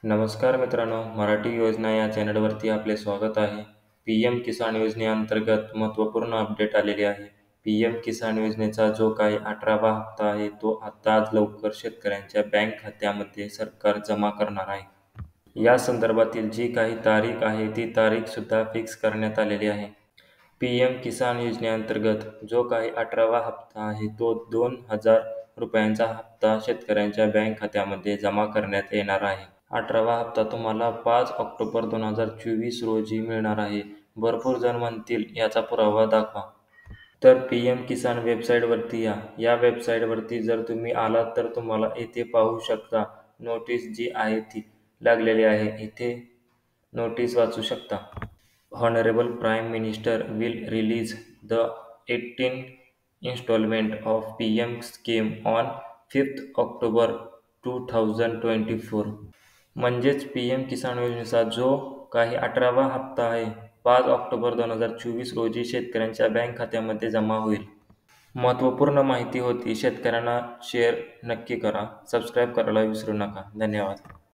नमस्कार मित्रांनो, मराठी योजना या चॅनलवरती आपले स्वागत आहे. पी.एम. किसान योजनेअंतर्गत महत्त्वपूर्ण अपडेट आलेले आहे. पी.एम. किसान योजनेचा जो काही 18वा हप्ता आहे, तो आता आज लवकर शेतकऱ्यांच्या बँक खात्यामध्ये सरकार जमा करणार आहे. या संदर्भातील जी काही तारीख आहे, ती तारीखसुद्धा फिक्स करण्यात आलेली आहे. पी.एम. किसान योजनेअंतर्गत जो काही 18वा हप्ता आहे, तो 2,000 रुपयांचा हप्ता शेतकऱ्यांच्या बँक खात्यामध्ये जमा करण्यात येणार आहे. 18वा हप्ता तुम्हाला 5 ऑक्टोबर 2024 रोजी मिळणार आहे. भरपूर जण म्हणतील याचा पुरावा दाखवा. तर पी.एम. किसान वेबसाईटवरती या. या वेबसाईटवरती जर तुम्ही आलात तर तुम्हाला येथे पाहू शकता नोटीस जी आहे ती लागलेली आहे. इथे नोटीस वाचू शकता. Honorable Prime Minister will release the 18th installment of PM scheme on 5th October 2024. म्हणजेच पी.एम. किसान योजनेचा जो काही 18वा हप्ता आहे, 5 ऑक्टोबर 2024 रोजी शेतकऱ्यांच्या बँक खात्यामध्ये जमा होईल. महत्त्वपूर्ण माहिती होती. शेतकऱ्यांना शेअर नक्की करा. सबस्क्राईब करायला विसरू नका. धन्यवाद.